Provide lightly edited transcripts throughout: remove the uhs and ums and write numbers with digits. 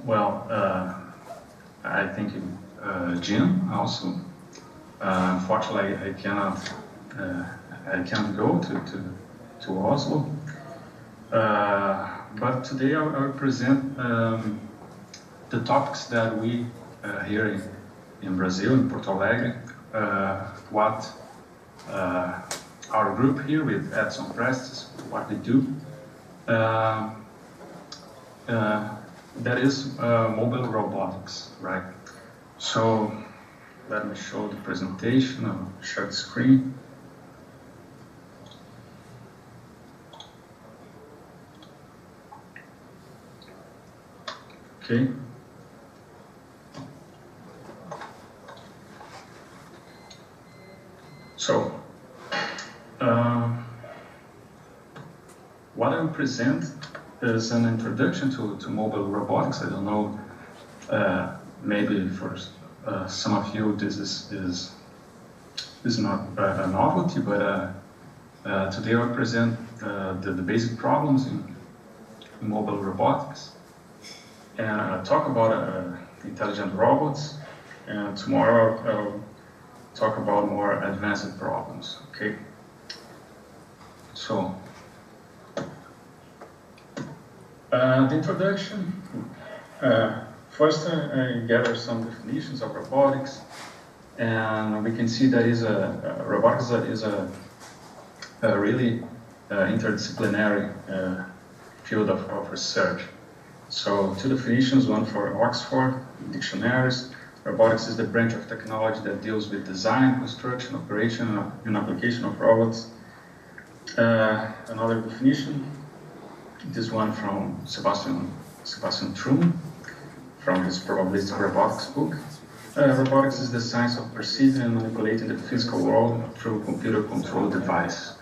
Well, I thank you, Jim, also. Unfortunately, I can't go to Oslo. But today I will present the topics that we here in Brazil, in Porto Alegre, what our group here with Edson Prestes, what we do. That is mobile robotics, right? So let me show the presentation. I'll share the screen. Okay. So, what I will present is an introduction to mobile robotics. I don't know, maybe for some of you this is not a novelty, but today I will present the basic problems in mobile robotics and talk about intelligent robots, and tomorrow I'll talk about more advanced problems, okay? So, the introduction. First, I gather some definitions of robotics, and we can see that robotics is a really interdisciplinary field of research. So, two definitions, one for Oxford dictionaries. Robotics is the branch of technology that deals with design, construction, operation, and application of robots. Another definition, this one from Sebastian Truman, from his Probabilistic Robotics book. Robotics is the science of perceiving and manipulating the physical world through a computer-controlled device.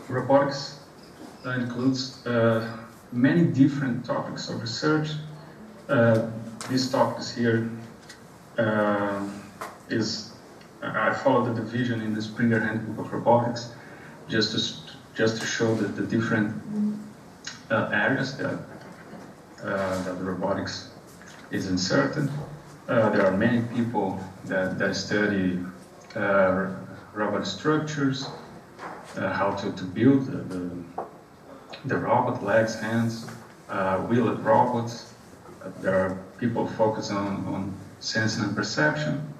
Robotics includes many different topics of research. These topics here I follow the division in the Springer Handbook of Robotics, just to show the different areas that the robotics is inserted. There are many people that study robot structures, how to build the robot, legs, hands, wheeled robots. There are people focused on sensing and perception,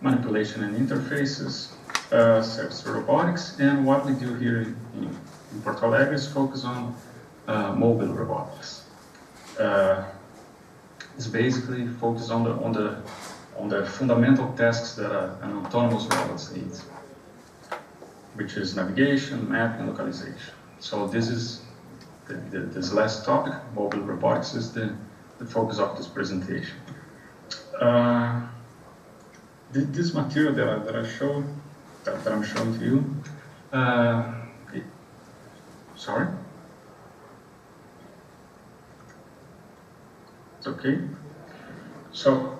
manipulation and interfaces, service robotics, and what we do here in Porto Alegre is focus on mobile robotics. It's basically focused on the fundamental tasks that an autonomous robot needs, which is navigation, mapping, localization. So this is this last topic, mobile robotics, is the focus of this presentation. This material that I'm showing to you, sorry? It's okay. So,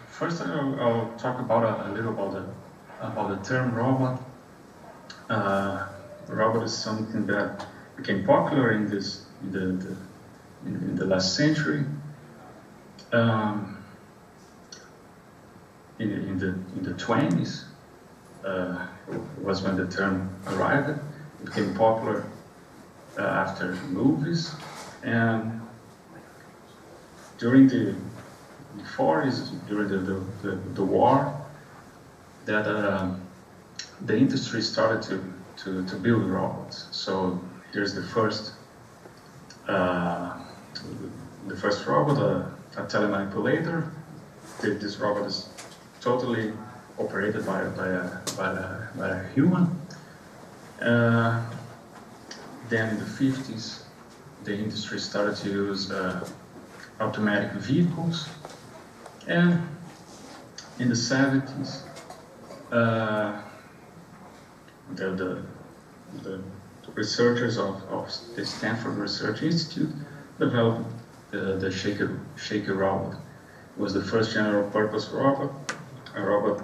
first I'll talk about a little about the term robot. Robot is something that became popular in the last century. In the 20s was when the term arrived. It became popular after movies, and during the 40s, during the war, that the industry started to build robots. So here's the first robot, a telemanipulator. This robot is totally operated by a human. Then in the 50s, the industry started to use automatic vehicles, and in the 70s, the researchers of the Stanford Research Institute developed the shaker robot. It was the first general purpose robot, a robot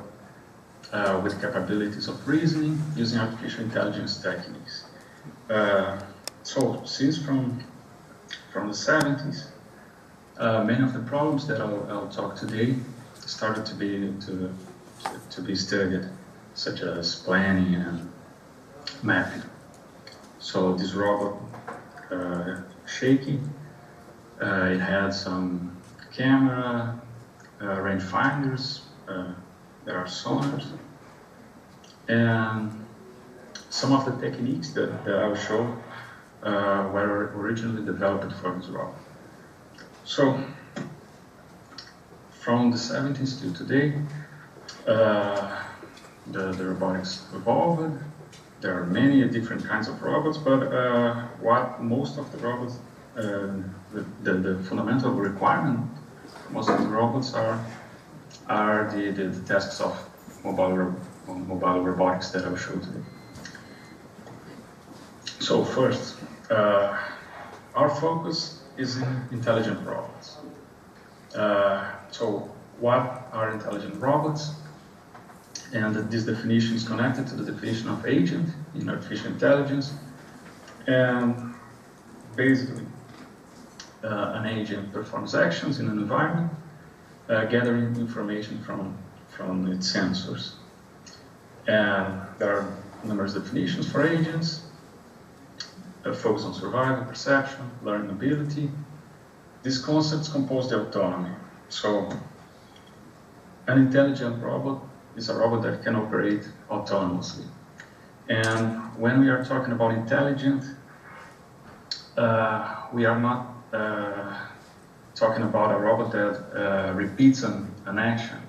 with capabilities of reasoning using artificial intelligence techniques. So since from the 70s, many of the problems that I'll talk today started to be studied, such as planning and mapping. So this robot, Shaky, it had some camera, rangefinders, there are sonars, and some of the techniques that I'll show were originally developed for this robot. So, from the 70s to today, the robotics evolved. There are many different kinds of robots, but what most of the robots, the fundamental requirement for most of the robots are the tasks of mobile robotics that I'll show today. So first, our focus is in intelligent robots. So what are intelligent robots? And this definition is connected to the definition of agent in artificial intelligence. And basically, an agent performs actions in an environment, gathering information from its sensors. And there are numerous definitions for agents. Focus on survival, perception, learning ability. These concepts compose the autonomy. So, an intelligent robot is a robot that can operate autonomously. And when we are talking about intelligent, we are not talking about a robot that repeats an action.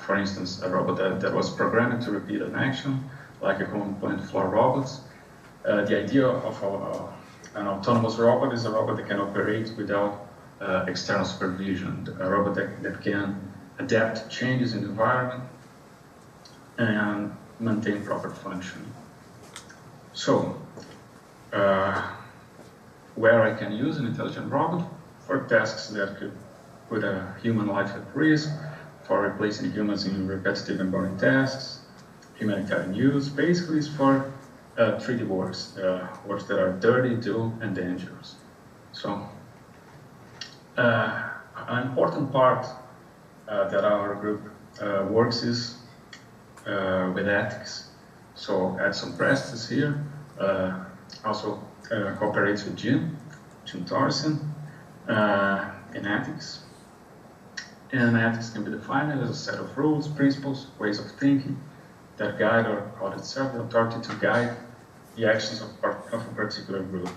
For instance, a robot that was programmed to repeat an action, like a common plant floor robots. The idea of an autonomous robot is a robot that can operate without external supervision, a robot that can adapt to changes in the environment and maintain proper functioning. So, where I can use an intelligent robot for tasks that could put a human life at risk, for replacing humans in repetitive and boring tasks, humanitarian use, basically is for 3D works, works that are dirty, dull, and dangerous. So, an important part that our group works is with ethics. So, Edson Prestes here also cooperates with Jim Thorsen in ethics. And ethics can be defined as a set of rules, principles, ways of thinking that guide or call itself the authority to guide the actions of a particular group.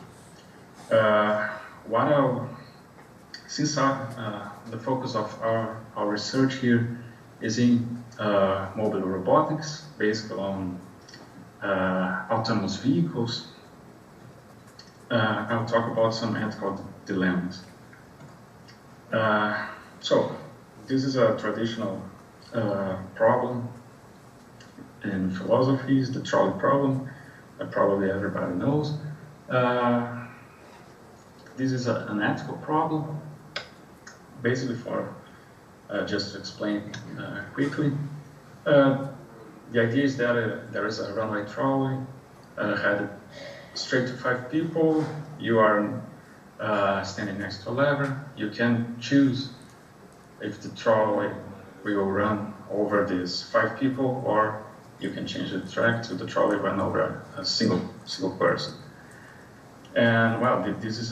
Since the focus of our research here is in mobile robotics, based on autonomous vehicles, I'll talk about some ethical dilemmas. So, this is a traditional problem in philosophy, is the trolley problem, that probably everybody knows. This is an ethical problem, basically for, just to explain quickly. The idea is that there is a runway trolley headed straight to 5 people. You are standing next to a lever. You can choose if the trolley will run over these 5 people, or you can change the track to the trolley run over a single person. And well, this is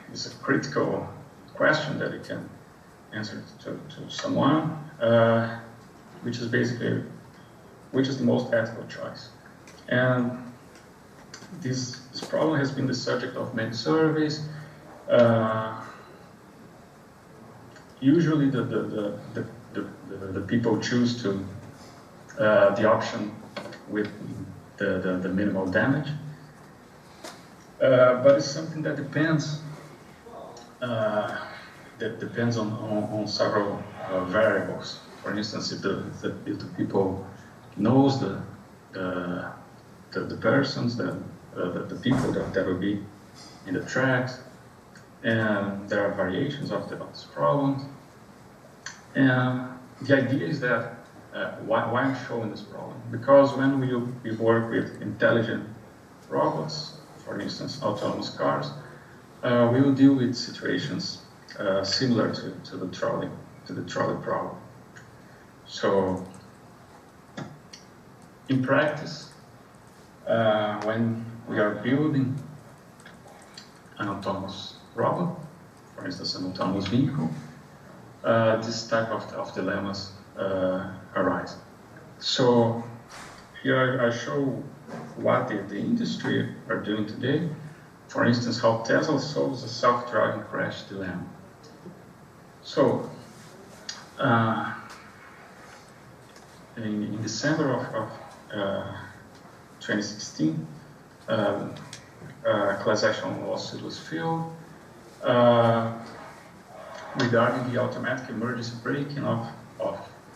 it's a critical question that you can answer to someone, which is basically, which is the most ethical choice. And this problem has been the subject of many surveys. Usually the people choose to the option with the minimal damage, but it's something that depends on several variables. For instance, if the people knows the persons, the people that will be in the tracks, and there are variations of this problem. And the idea is that, why I'm showing this problem? Because when we work with intelligent robots, for instance, autonomous cars, we will deal with situations similar to the trolley problem. So, in practice, when we are building an autonomous robot, for instance, an autonomous vehicle, this type of dilemmas arise. So here I show what the industry are doing today. For instance, how Tesla solves a self-driving crash dilemma. So in December of 2016, class action lawsuit was filed regarding the automatic emergency braking of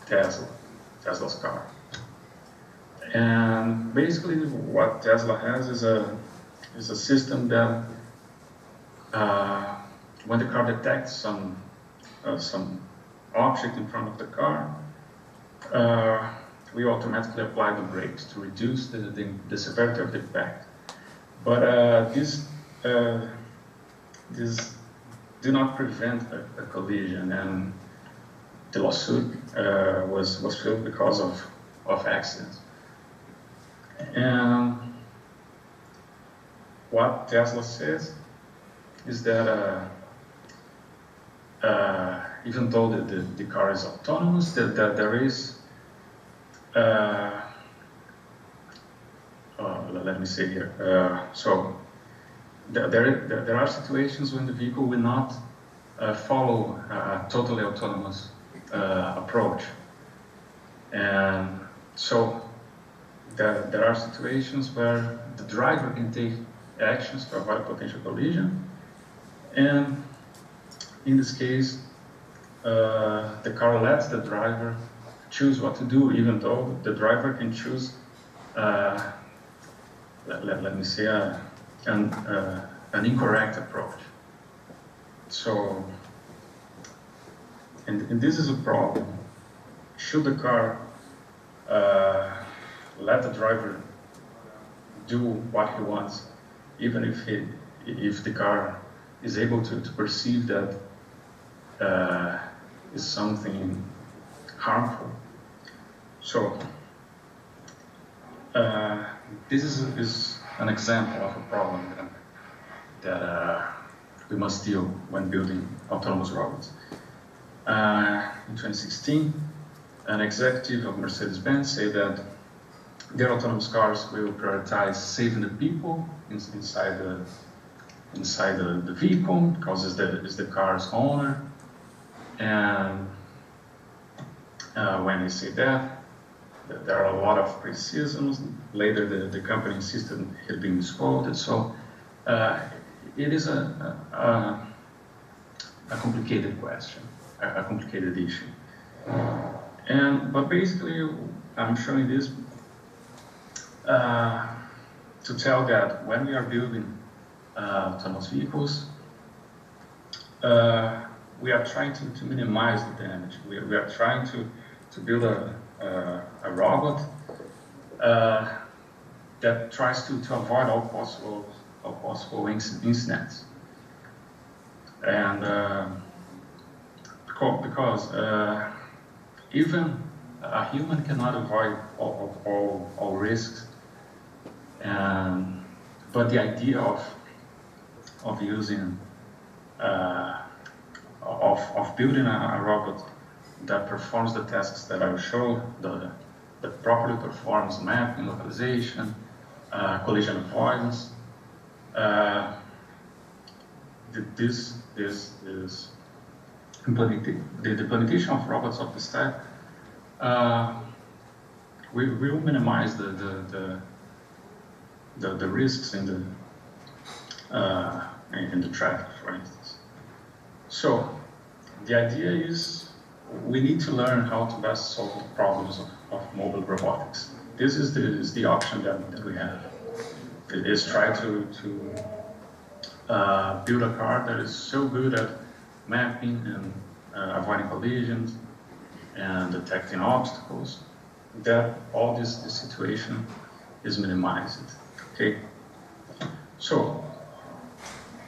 Tesla's car. And basically what Tesla has is a system that when the car detects some object in front of the car, we automatically apply the brakes to reduce the severity of the impact. But this do not prevent a collision, and the lawsuit was filed because of accidents. And what Tesla says is that even though the car is autonomous, that there is let me say here. So there are situations when the vehicle will not follow a totally autonomous approach, and so there are situations where the driver can take actions to avoid potential collision, and in this case, the car lets the driver choose what to do, even though the driver can choose, let me say, an incorrect approach. So, and this is a problem. Should the car let the driver do what he wants, even if the car is able to perceive that is something harmful? So this is an example of a problem that we must deal when building autonomous robots. In 2016, an executive of Mercedes-Benz said that their autonomous cars will prioritize saving the people inside the vehicle, because it's the car's owner. And when they say that, there are a lot of criticisms. Later, the company insisted it had been misquoted. So it is a complicated question, a complicated issue. But basically, I'm showing this to tell that when we are building autonomous vehicles, we are trying to minimize the damage. We are trying to build a robot that tries to avoid all possible incidents. And because even a human cannot avoid all risks, but the idea of using of building a robot that performs the tasks that I will show, that properly performs mapping, localization, collision avoidance. This is the implementation of robots of this type. We will minimize the risks in the traffic, for instance. So the idea is we need to learn how to best solve the problems of mobile robotics. This is the option that we have. It is try to build a car that is so good at mapping and avoiding collisions, and detecting obstacles, that all this situation is minimized. Okay. So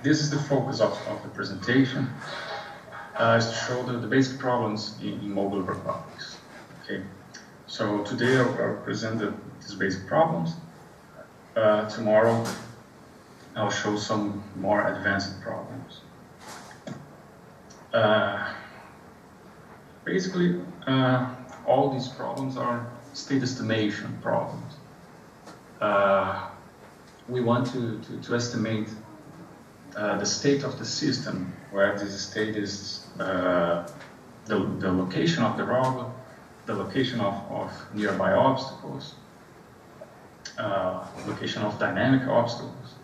this is the focus of the presentation, is to show the basic problems in mobile robotics. Okay. So today I'll present these basic problems. Tomorrow I'll show some more advanced problems. Basically, all these problems are state estimation problems. We want to estimate the state of the system, where this state is the location of the robot, the location of nearby obstacles, location of dynamic obstacles.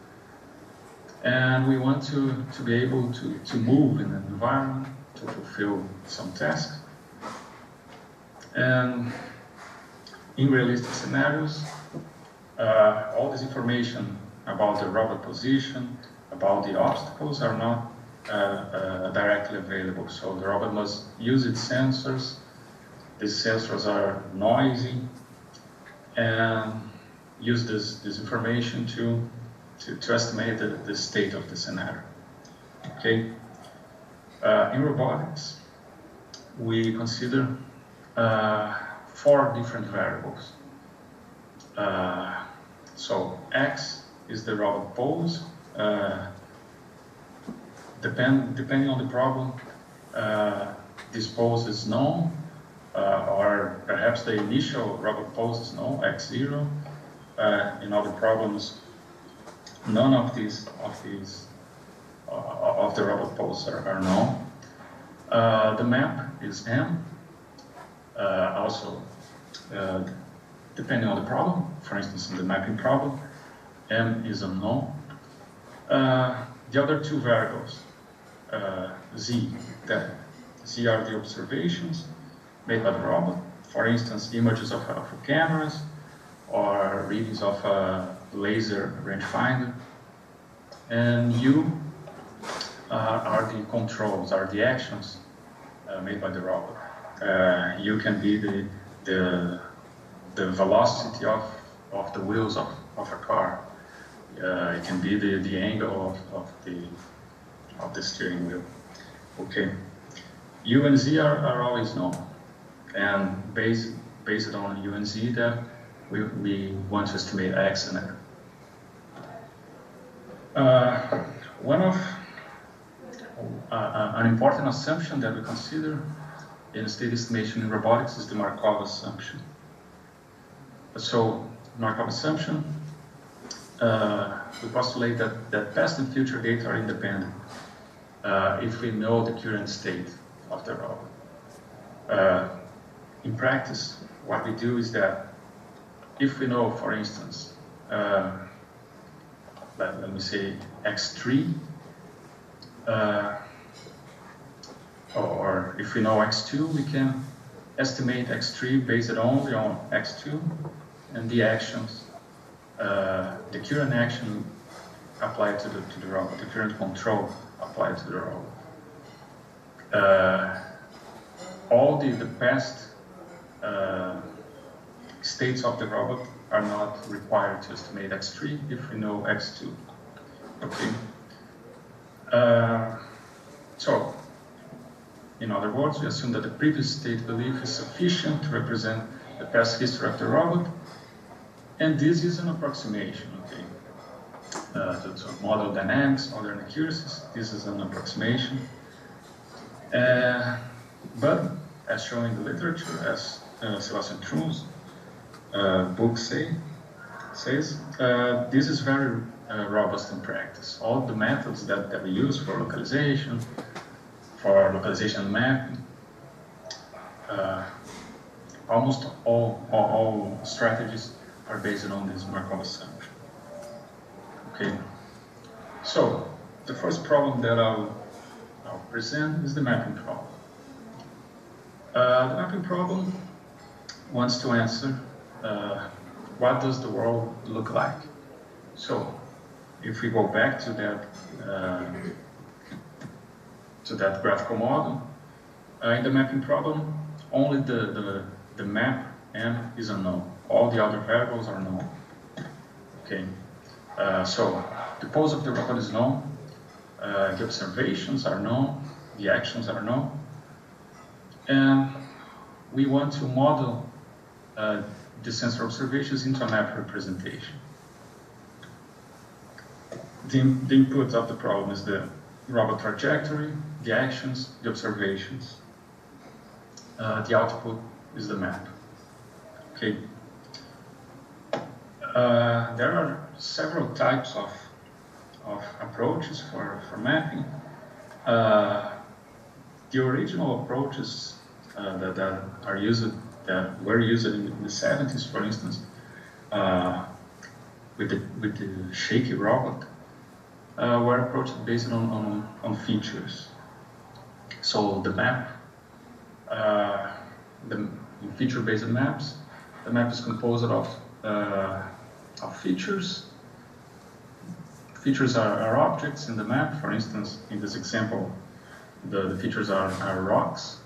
And we want to be able to move in an environment to fulfill some tasks. And in realistic scenarios, all this information about the robot position, about the obstacles are not directly available. So the robot must use its sensors. These sensors are noisy, and use this information to estimate the state of the scenario. Okay. In robotics, we consider 4 different variables. So X is the robot pose. Depending on the problem, this pose is known, or perhaps the initial robot pose is known, X0. In other problems, none of the robot poses are known. The map is M. Also, depending on the problem, for instance, in the mapping problem, M is unknown. The other 2 variables, Z, Z are the observations made by the robot. For instance, images of cameras, or readings of a laser rangefinder. And U are the controls, are the actions made by the robot. U can be the velocity of the wheels of a car. It can be the angle of the steering wheel. Okay. U and Z are always known, and based on U and Z, that we want to estimate X and R. An important assumption that we consider in state estimation in robotics is the Markov assumption. So, Markov assumption, we postulate that past and future data are independent if we know the current state of the robot. In practice, what we do is that if we know, for instance, let me say X3, or if we know X2, we can estimate X3 based only on X2 and the actions, the current action applied to the robot, the current control applied to the robot. All the past states of the robot are not required to estimate X3 if we know X2. Okay. So, in other words, we assume that the previous state belief is sufficient to represent the past history of the robot, and this is an approximation. Okay. To model dynamics, other inaccuracies, this is an approximation. But as shown in the literature, as Sebastian Truhn's book says, this is very robust in practice. All the methods that we use for localization mapping, almost all strategies are based on this Markov assumption. Okay, so the first problem that I'll present is the mapping problem. The mapping problem wants to answer what does the world look like. So, if we go back to that graphical model, in the mapping problem, only the map M is unknown. All the other variables are known. Okay, so the pose of the robot is known, the observations are known, the actions are known, and we want to model the sensor observations into a map representation. The input of the problem is the robot trajectory, the actions, the observations. The output is the map. Okay. There are several types of approaches for mapping. The original approaches that were used in the 70s, for instance, with the shaky robot, were approached based on features. So the map, in feature-based maps, the map is composed of features. Features are objects in the map. For instance, in this example, the features are rocks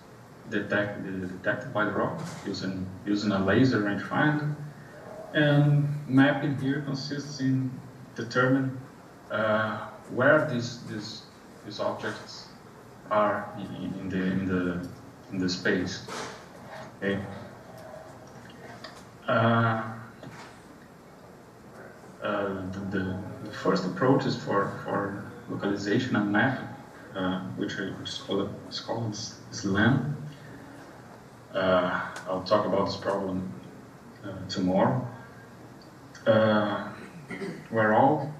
detected by the robot using a laser rangefinder. And mapping here consists in determining where these objects are in the space. Okay. The first approaches for localization and mapping, which is called SLAM. I'll talk about this problem tomorrow. We're all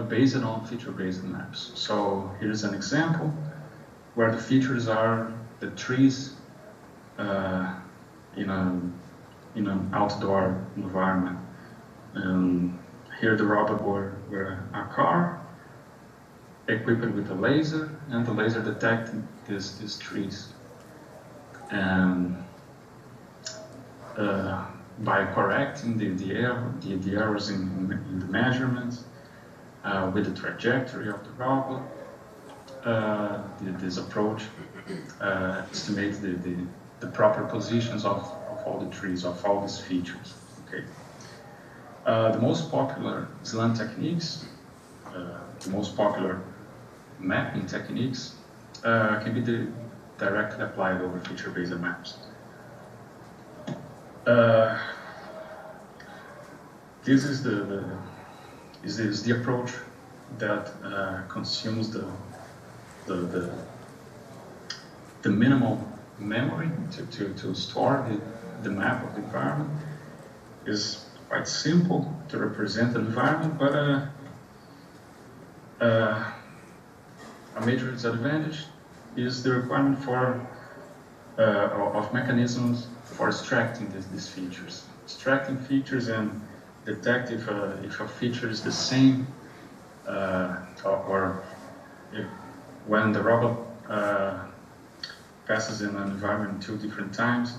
based on feature-based maps. So here's an example where the features are the trees in an outdoor environment. Here the robot were a car equipped with a laser, and the laser detected these trees. And by correcting the errors in the measurements with the trajectory of the robot, this approach estimates the proper positions of all the trees, of all these features. Okay. The most popular SLAM techniques, the most popular mapping techniques, can be directly applied over feature-based maps. This is the approach that consumes the minimal memory to store the map of the environment. Is quite simple to represent an environment, but a major disadvantage is the requirement of mechanisms for extracting these features. Extracting features and detect if a feature is the same, or when the robot passes in an environment 2 different times,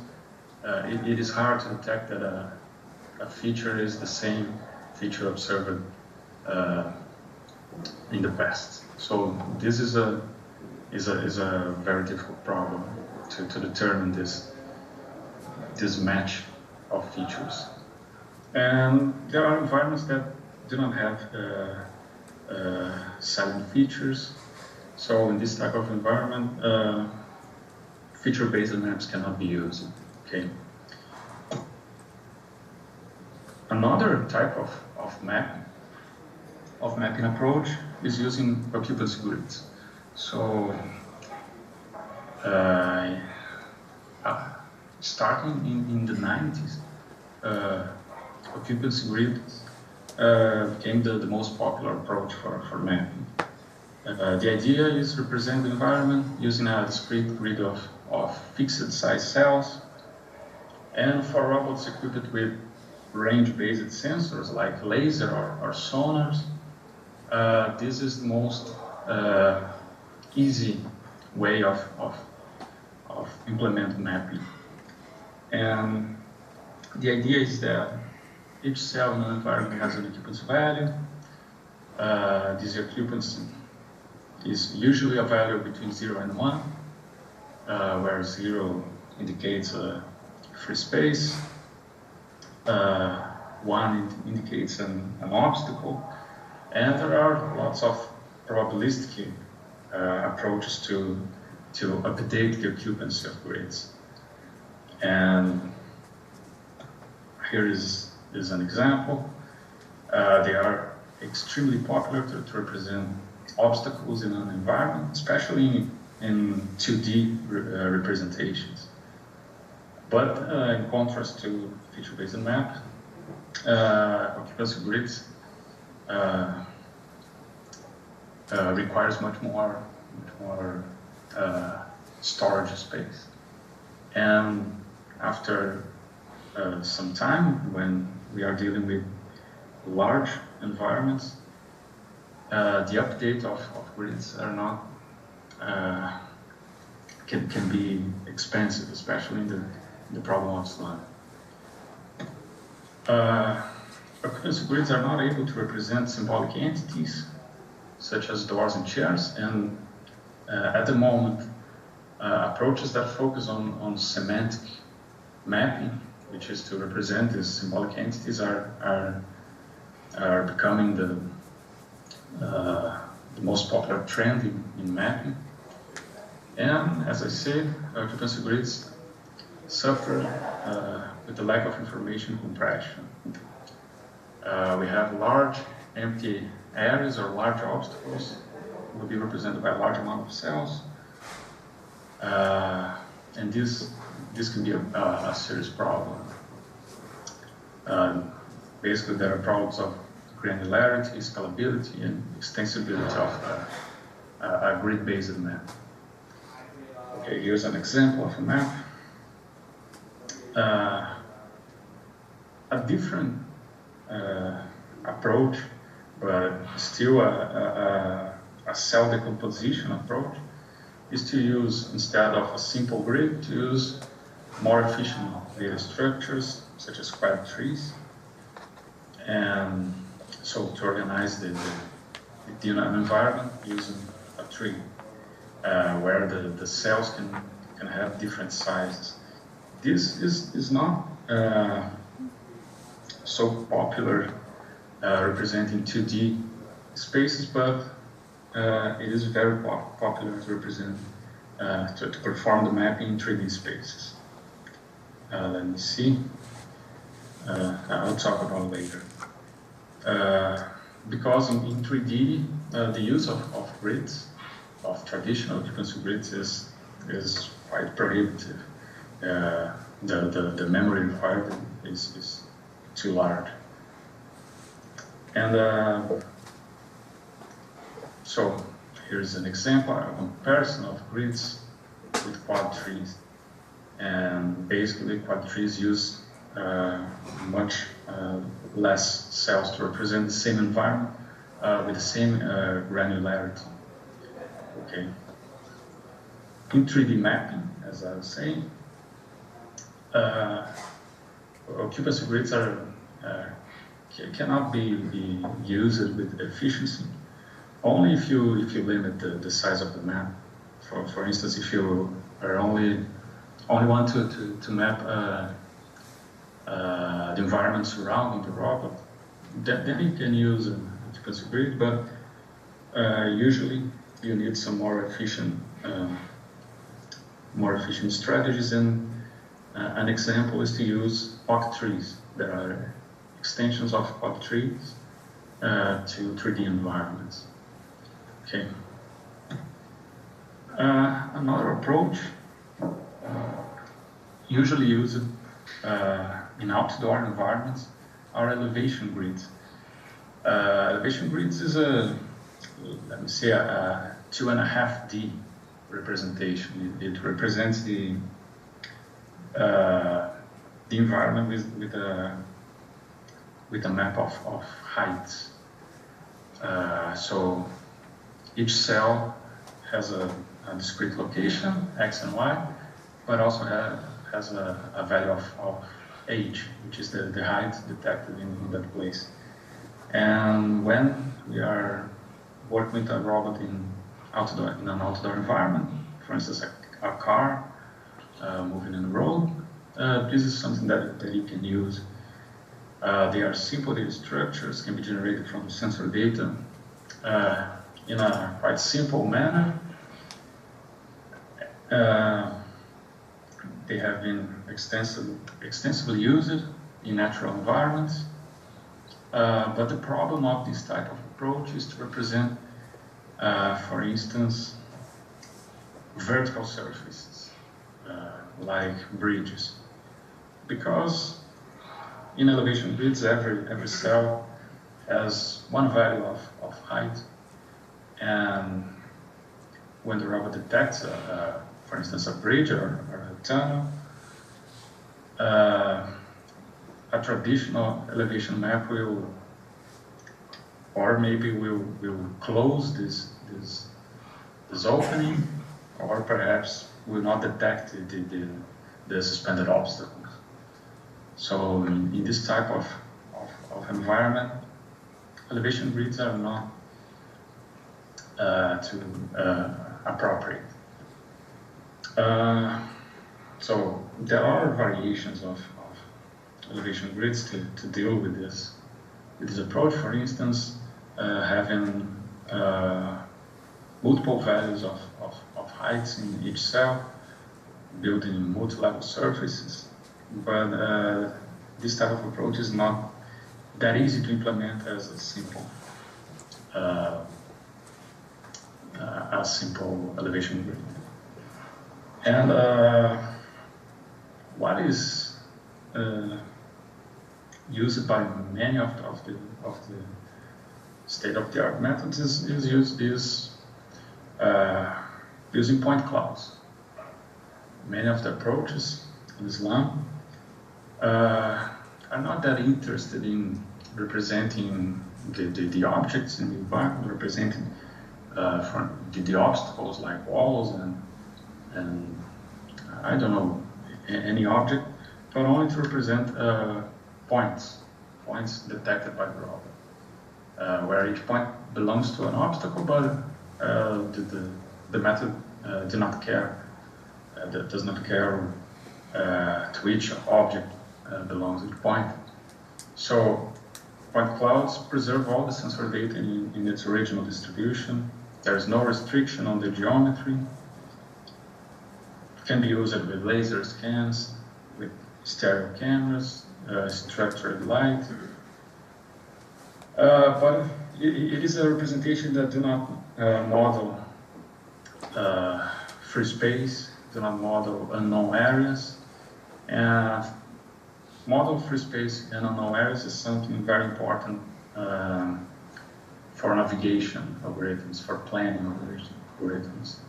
it is hard to detect that a feature is the same feature observed in the past. So this is a very difficult problem to determine this match of features. And there are environments that do not have silent features. So in this type of environment, feature-based maps cannot be used. Okay. Another type of mapping approach is using occupancy grids. So starting in the 90s, occupancy grid became the most popular approach for mapping. The idea is to represent the environment using a discrete grid of fixed size cells, and for robots equipped with range-based sensors like laser or sonars, this is the most easy way of implementing mapping. And the idea is that each cell in an environment has an occupancy value. This occupancy is usually a value between 0 and 1, where 0 indicates a free space, 1 indicates an obstacle, and there are lots of probabilistic approaches to update the occupancy of grids. And here is an example. They are extremely popular to represent obstacles in an environment, especially in 2D representations. But in contrast to feature-based map, occupancy grids requires much more storage space. And after some time, when we are dealing with large environments, the update of grids are not can be expensive, especially in the problem of slide. Occupancy grids are not able to represent symbolic entities such as doors and chairs, and at the moment, approaches that focus on semantic mapping, which is to represent these symbolic entities, are becoming the most popular trend in mapping. And as I said, occupancy grids suffer with the lack of information compression. We have large empty areas or large obstacles will be represented by a large amount of cells, and this can be a serious problem. Basically, there are problems of granularity, scalability, and extensibility of a grid-based map. Okay, here's an example of a map. A different approach, but still a cell decomposition approach, is to use, instead of a simple grid, to use more efficient data structures, such as quad trees, and so to organize the environment using a tree, where the cells can have different sizes. This is not so popular representing 2D spaces, but it is very popular to represent, to perform the mapping in 3D spaces. Let me see. I'll talk about it later. Because in 3D, the use of grids, of traditional occupancy grids, is quite prohibitive. The memory required is too large. And so here's an example, a comparison of grids with quad trees. And basically, quad trees use much less cells to represent the same environment with the same granularity. Okay. In 3D mapping, as I was saying, occupancy grids cannot be used with efficiency only if you limit the size of the map. For instance, if you are only want to map the environment surrounding the robot, then you can use an occupancy grid, but usually you need some more efficient strategies. And an example is to use POC trees. There are extensions of POC trees to 3D environments. Okay. Another approach usually used in outdoor environments are elevation grids. Elevation grids is a 2.5D representation. It represents the environment with a map of heights. So each cell has a discrete location, X and Y, but also has a value of H, which is the height detected in that place. And when we are working with a robot in an outdoor environment, for instance, a car moving in the road. This is something that you can use. They are simple data structures, can be generated from sensor data in a quite simple manner. They have been extensively used in natural environments. But the problem of this type of approach is to represent, for instance, vertical surfaces, like bridges. Because in elevation grids, every cell has one value of height, and when the robot detects, for instance, a bridge or a tunnel, a traditional elevation map will, or maybe will close this opening, or perhaps will not detect the suspended obstacles. So in this type of environment, elevation grids are not too appropriate. So there are variations of elevation grids to deal with this approach. For instance, having multiple values of heights in each cell, building multi-level surfaces. But this type of approach is not that easy to implement as a simple elevation grid. And what is used by many of the state-of-the-art methods is using point clouds. Many of the approaches in Islam are not that interested in representing the objects in the environment, representing the obstacles like walls and I don't know, any object, but only to represent points detected by the robot, where each point belongs to an obstacle, but the method does not care to which object belongs each point. So point clouds preserve all the sensor data in its original distribution. There is no restriction on the geometry. It can be used with laser scans, with stereo cameras, structured light. But it is a representation that do not model free space, do not model unknown areas. And model free space and unknown areas is something very important for navigation algorithms, for planning algorithms.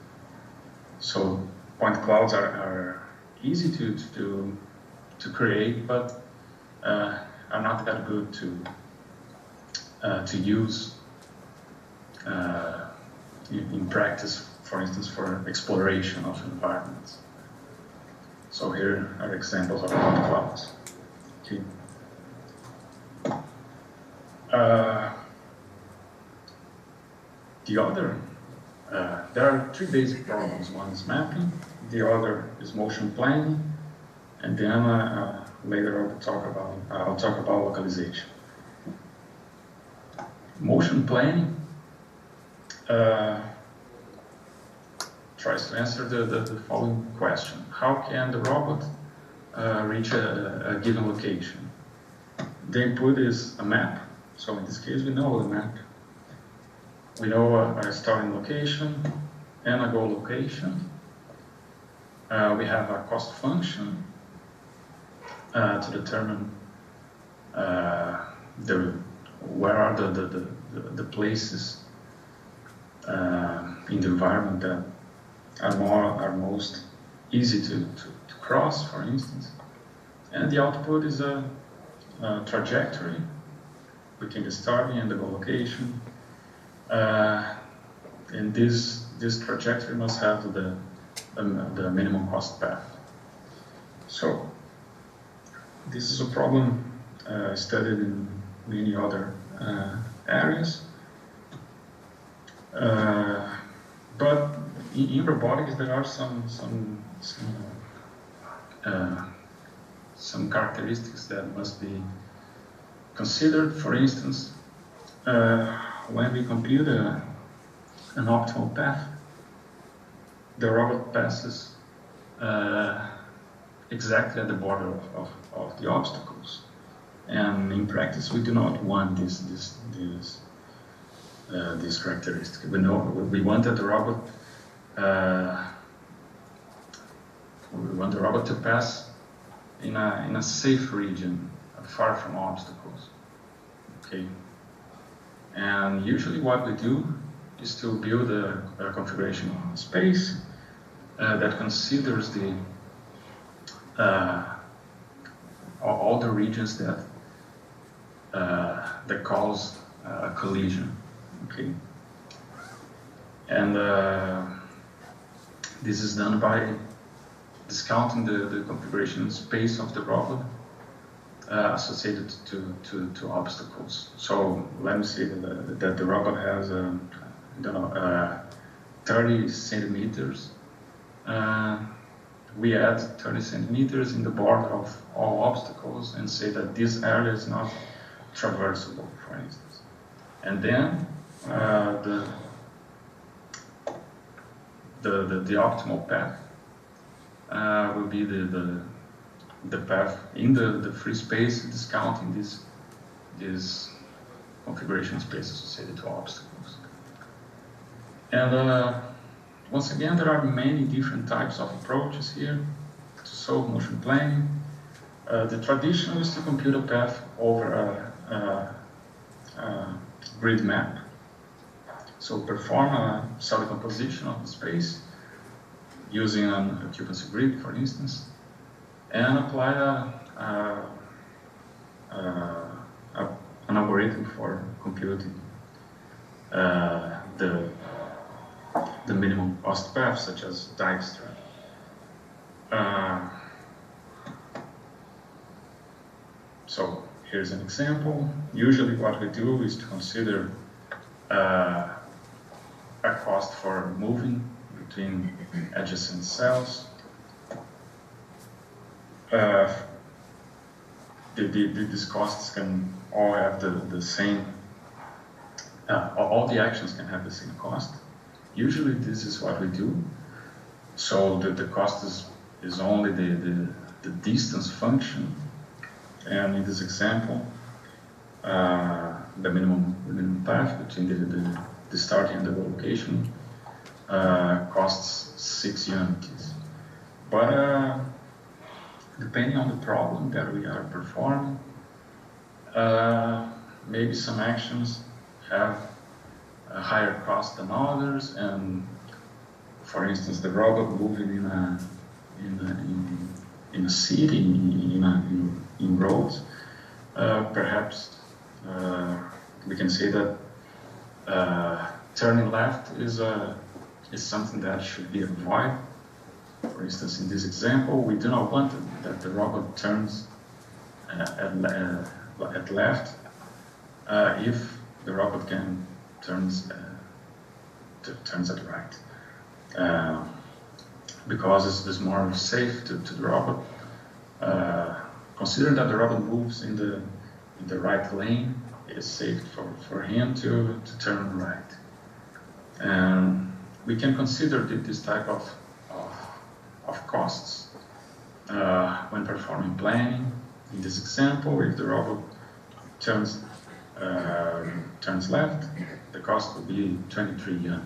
So point clouds are easy to create, but are not that good to use in practice, for instance, for exploration of environments. So here are examples of point clouds. Okay. There are three basic problems. One is mapping, the other is motion planning, and then later I'll talk about localization. Motion planning tries to answer the following question: how can the robot reach a given location? The input is a map. So in this case, we know the map. We know a starting location and a goal location. We have a cost function to determine where are the places in the environment that are most easy to cross, for instance. And the output is a trajectory between the starting and the goal location. And this trajectory must have the minimum cost path. So this is a problem studied in many other areas. But in robotics, there are some some characteristics that must be considered. For instance, when we compute an optimal path, the robot passes exactly at the border of the obstacles. And in practice, we do not want this characteristic. We want that the robot to pass in a safe region, far from obstacles. Okay. And usually, what we do is to build a configuration space that considers all the regions that cause a collision. Okay. And this is done by discounting the configuration space of the robot associated to obstacles. So let me say that the robot has 30 centimeters. We add 30 centimeters in the border of all obstacles and say that this area is not traversable, for instance. And then the optimal path will be the path in the free space, discounting this configuration space associated to obstacles. And once again, there are many different types of approaches here to solve motion planning. The traditional is to compute a path over a grid map. So perform a cell decomposition of the space using an occupancy grid, for instance, and apply an algorithm for computing the minimum cost path, such as Dijkstra. So here's an example. Usually what we do is to consider a cost for moving between adjacent cells. These costs can all have the same, all the actions can have the same cost. Usually this is what we do. So the cost is only the distance function. And in this example, the minimum path between the starting and the location costs 6 units. But depending on the problem that we are performing, maybe some actions have a higher cost than others, and for instance, the robot moving in a city, in roads, perhaps we can say that turning left is something that should be avoided. For instance, in this example, we do not want that the robot turns at left if the robot turns at right, because it's more safe to the robot. Considering that the robot moves in the right lane, it's safe for him to turn right. And we can consider this type of costs when performing planning. In this example, if the robot turns left, the cost would be 23 yen.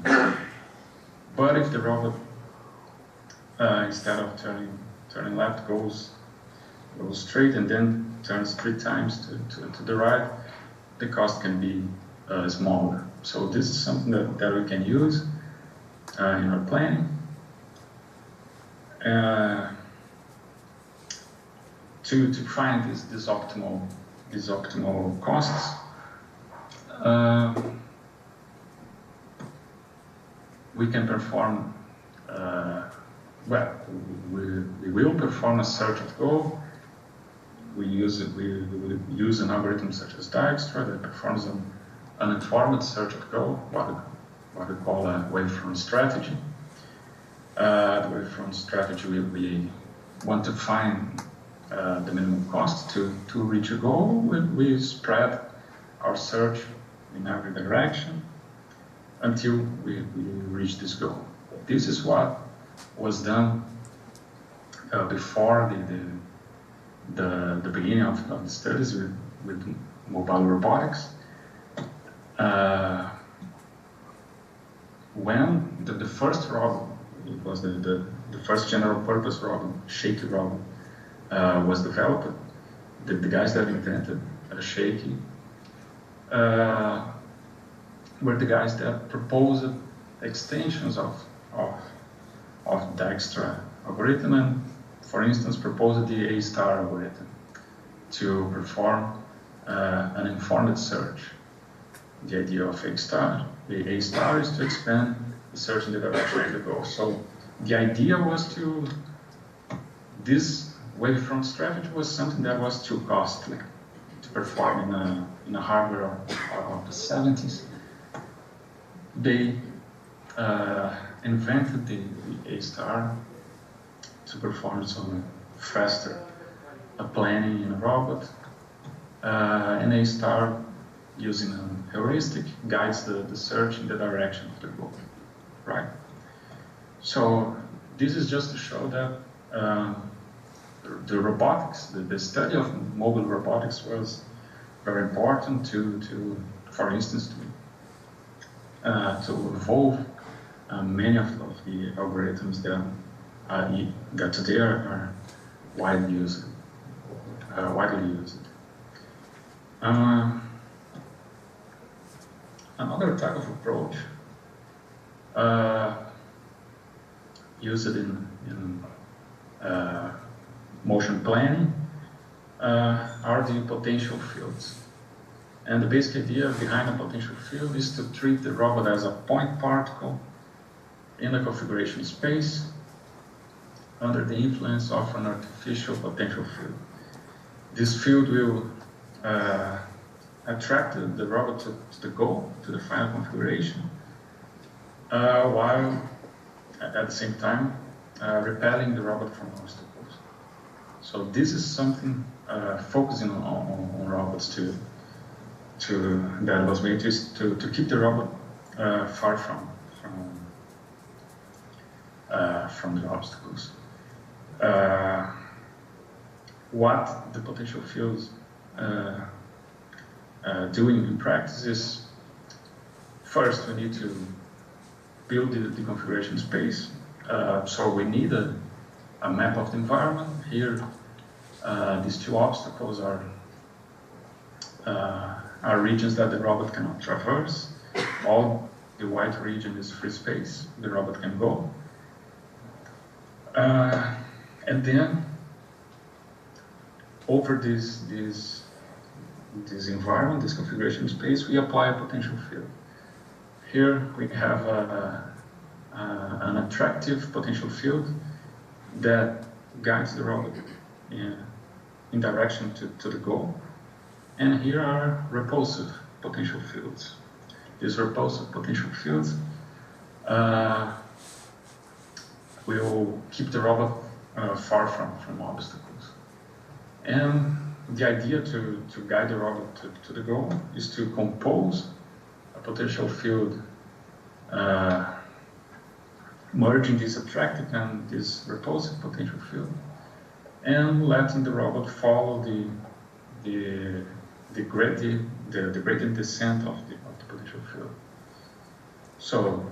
But if the robot instead of turning left goes straight and then turns 3 times to the right, the cost can be smaller. So this is something that we can use in our planning. To find these optimal costs, we can perform. We will perform a search at go. We will use an algorithm such as Dijkstra that performs an informed search at go, what we call a wavefront strategy. The wavefront strategy will be want to find the minimum cost to reach a goal, we spread our search in every direction until we reach this goal. This is what was done before the beginning of the studies with mobile robotics. When the first robot, it was the first general purpose robot, Shaky robot, was developed, the guys that invented Shaky were the guys that proposed extensions of Dijkstra algorithm, and for instance proposed the A-star algorithm to perform an informed search. The idea of the A-star is to expand the search in the direction of the goal. So the idea was this wavefront strategy was something that was too costly to perform in a hardware of the 70s. They invented the A-star to perform some faster planning in a robot. An A-star, using a heuristic, guides the search in the direction of the goal, right? So this is just to show that the robotics, the study of mobile robotics was very important for instance, to evolve many of the algorithms that today are widely used. Another type of approach used in motion planning are the potential fields. And the basic idea behind a potential field is to treat the robot as a point particle in the configuration space under the influence of an artificial potential field. This field will attract the robot to the goal, to the final configuration, while at the same time repelling the robot from obstacles. So this is something focusing on robots that was made to keep the robot far from the obstacles. What the potential fields doing in practice is, first we need to build the configuration space. So we need a map of the environment. Here, these two obstacles are regions that the robot cannot traverse. All the white region is free space, the robot can go. And then, over this environment, this configuration space, we apply a potential field. Here we have an attractive potential field that guides the robot in direction to the goal. And here are repulsive potential fields. These repulsive potential fields will keep the robot far from obstacles. And the idea to guide the robot to the goal is to compose a potential field merging this attractive and this repulsive potential field, and letting the robot follow the gradient descent of the potential field. So